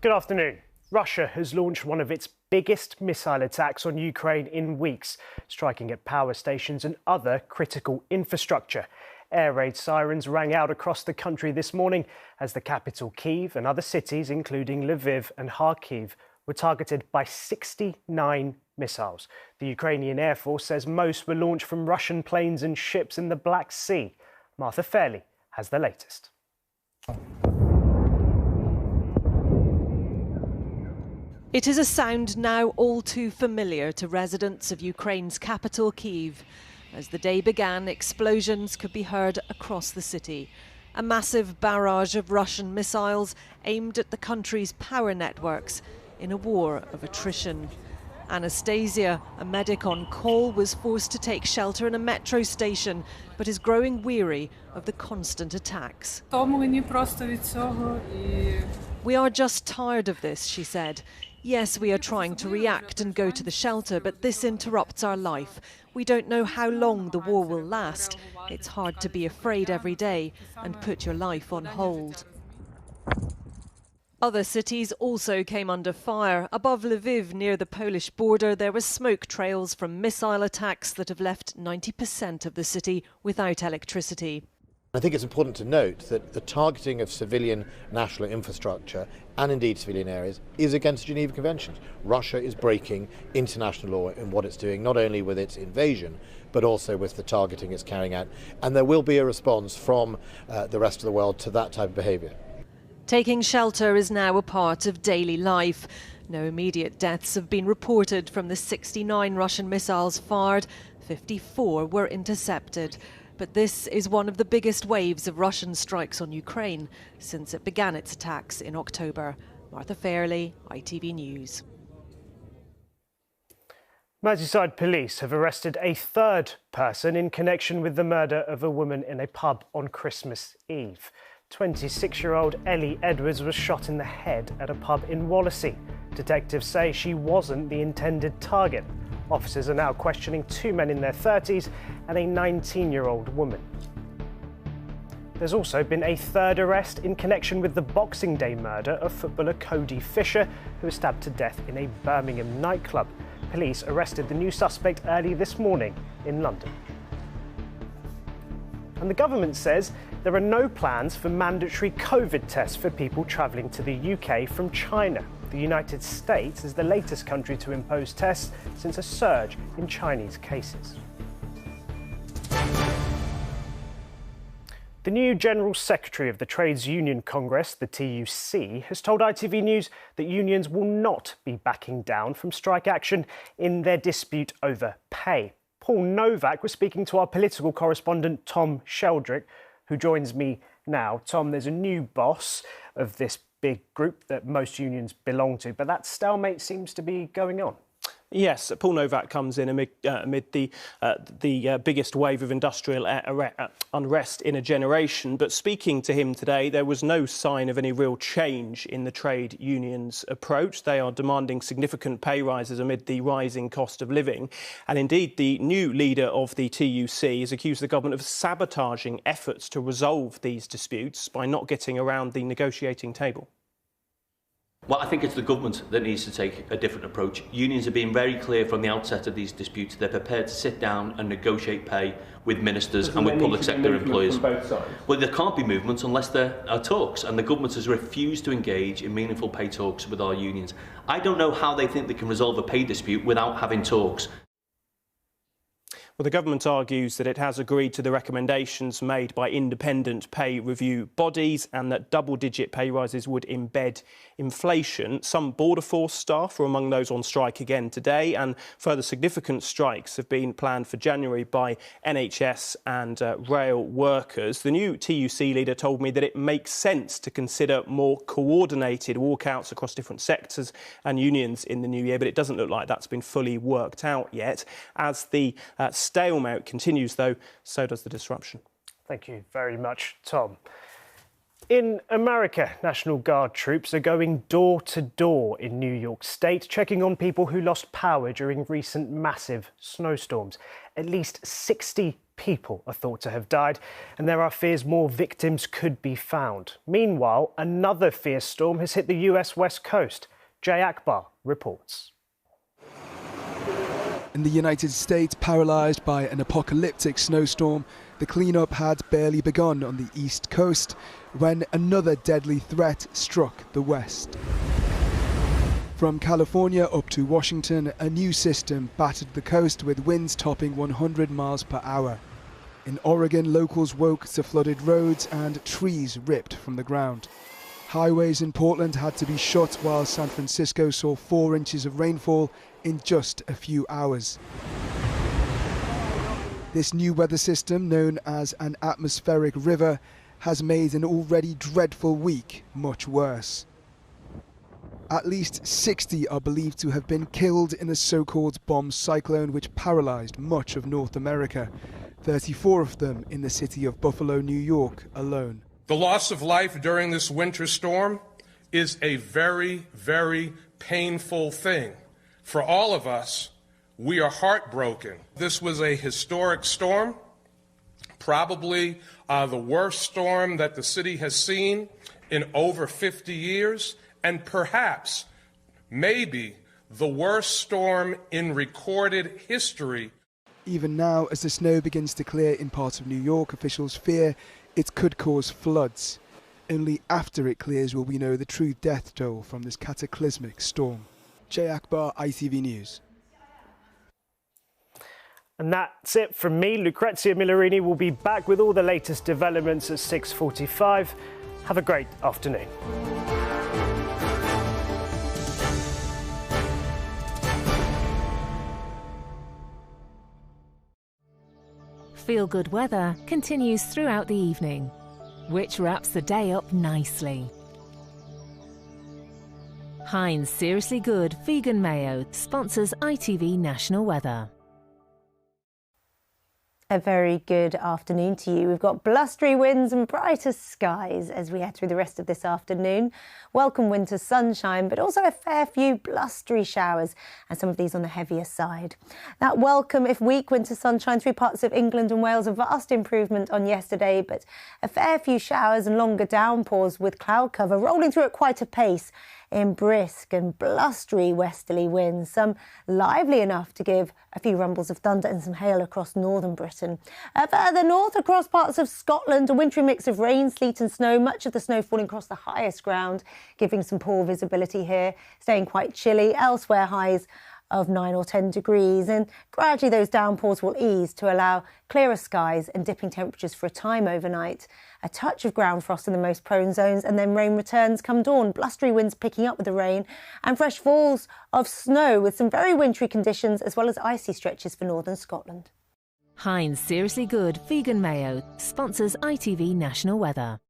Good afternoon. Russia has launched one of its biggest missile attacks on Ukraine in weeks, striking at power stations and other critical infrastructure. Air raid sirens rang out across the country this morning as the capital Kyiv and other cities, including Lviv and Kharkiv, were targeted by 69 missiles. The Ukrainian Air Force says most were launched from Russian planes and ships in the Black Sea. Martha Fairley has the latest. It is a sound now all too familiar to residents of Ukraine's capital, Kyiv. As the day began, explosions could be heard across the city. A massive barrage of Russian missiles aimed at the country's power networks in a war of attrition. Anastasia, a medic on call, was forced to take shelter in a metro station, but is growing weary of the constant attacks. We are just tired of this, she said. Yes, we are trying to react and go to the shelter, but this interrupts our life. We don't know how long the war will last. It's hard to be afraid every day and put your life on hold. Other cities also came under fire. Above Lviv, near the Polish border, there were smoke trails from missile attacks that have left 90% of the city without electricity. I think it's important to note that the targeting of civilian national infrastructure and indeed civilian areas is against the Geneva Conventions. Russia is breaking international law in what it's doing, not only with its invasion, but also with the targeting it's carrying out. And there will be a response from the rest of the world to that type of behaviour. Taking shelter is now a part of daily life. No immediate deaths have been reported from the 69 Russian missiles fired. 54 were intercepted. But this is one of the biggest waves of Russian strikes on Ukraine since it began its attacks in October. Martha Fairley, ITV News. Merseyside police have arrested a third person in connection with the murder of a woman in a pub on Christmas Eve. 26-year-old Ellie Edwards was shot in the head at a pub in Wallasey. Detectives say she wasn't the intended target. Officers are now questioning two men in their 30s and a 19-year-old woman. There's also been a third arrest in connection with the Boxing Day murder of footballer Cody Fisher, who was stabbed to death in a Birmingham nightclub. Police arrested the new suspect early this morning in London. And the government says there are no plans for mandatory COVID tests for people travelling to the UK from China. The United States is the latest country to impose tests since a surge in Chinese cases. The new General Secretary of the Trades Union Congress, the TUC, has told ITV News that unions will not be backing down from strike action in their dispute over pay. Paul Novak was speaking to our political correspondent Tom Sheldrick, who joins me now. Tom, there's a new boss of this big group that most unions belong to, but that stalemate seems to be going on. Yes, Paul Novak comes in amid the biggest wave of industrial unrest in a generation. But speaking to him today, there was no sign of any real change in the trade unions' approach. They are demanding significant pay rises amid the rising cost of living. And indeed, the new leader of the TUC has accused the government of sabotaging efforts to resolve these disputes by not getting around the negotiating table. Well, I think it's the government that needs to take a different approach. Unions have been very clear from the outset of these disputes. They're prepared to sit down and negotiate pay with ministers and with public sector employers. Well, there can't be movements unless there are talks, and the government has refused to engage in meaningful pay talks with our unions. I don't know how they think they can resolve a pay dispute without having talks. Well, the government argues that it has agreed to the recommendations made by independent pay review bodies and that double-digit pay rises would embed inflation. Some border force staff were among those on strike again today, and further significant strikes have been planned for January by NHS and rail workers. The new TUC leader told me that it makes sense to consider more coordinated walkouts across different sectors and unions in the new year, but it doesn't look like that's been fully worked out yet. As the stalemate continues, though, so does the disruption. Thank you very much, Tom. In America, National Guard troops are going door to door in New York State, checking on people who lost power during recent massive snowstorms. At least 60 people are thought to have died, and there are fears more victims could be found. Meanwhile, another fierce storm has hit the US West Coast. Jay Akbar reports. In the United States, paralysed by an apocalyptic snowstorm, the cleanup had barely begun on the East Coast when another deadly threat struck the West. From California up to Washington, a new system battered the coast with winds topping 100 miles per hour. In Oregon, locals woke to flooded roads and trees ripped from the ground. Highways in Portland had to be shut, while San Francisco saw 4 inches of rainfall in just a few hours. This new weather system, known as an atmospheric river, has made an already dreadful week much worse. At least 60 are believed to have been killed in the so-called bomb cyclone which paralysed much of North America, 34 of them in the city of Buffalo, New York alone. The loss of life during this winter storm is a very, very painful thing. For all of us, we are heartbroken. This was a historic storm, probably the worst storm that the city has seen in over 50 years, and perhaps, maybe, the worst storm in recorded history. Even now, as the snow begins to clear in parts of New York, officials fear it could cause floods. Only after it clears will we know the true death toll from this cataclysmic storm. Jay Akbar, ITV News. And that's it from me. Lucrezia Millarini will be back with all the latest developments at 6:45. Have a great afternoon. Feel-good weather continues throughout the evening, which wraps the day up nicely. Heinz Seriously Good Vegan Mayo sponsors ITV National Weather. A very good afternoon to you. We've got blustery winds and brighter skies as we head through the rest of this afternoon. Welcome winter sunshine, but also a fair few blustery showers, and some of these on the heavier side. That welcome, if weak, winter sunshine through parts of England and Wales, a vast improvement on yesterday, but a fair few showers and longer downpours with cloud cover rolling through at quite a pace in brisk and blustery westerly winds, some lively enough to give a few rumbles of thunder and some hail across northern Britain. Further north, across parts of Scotland, a wintry mix of rain, sleet and snow, much of the snow falling across the highest ground, giving some poor visibility here, staying quite chilly. Elsewhere, highs of 9 or 10 degrees, and gradually those downpours will ease to allow clearer skies and dipping temperatures for a time overnight. A touch of ground frost in the most prone zones, and then rain returns come dawn. Blustery winds picking up with the rain and fresh falls of snow with some very wintry conditions, as well as icy stretches for northern Scotland. Heinz Seriously Good Vegan Mayo sponsors ITV National Weather.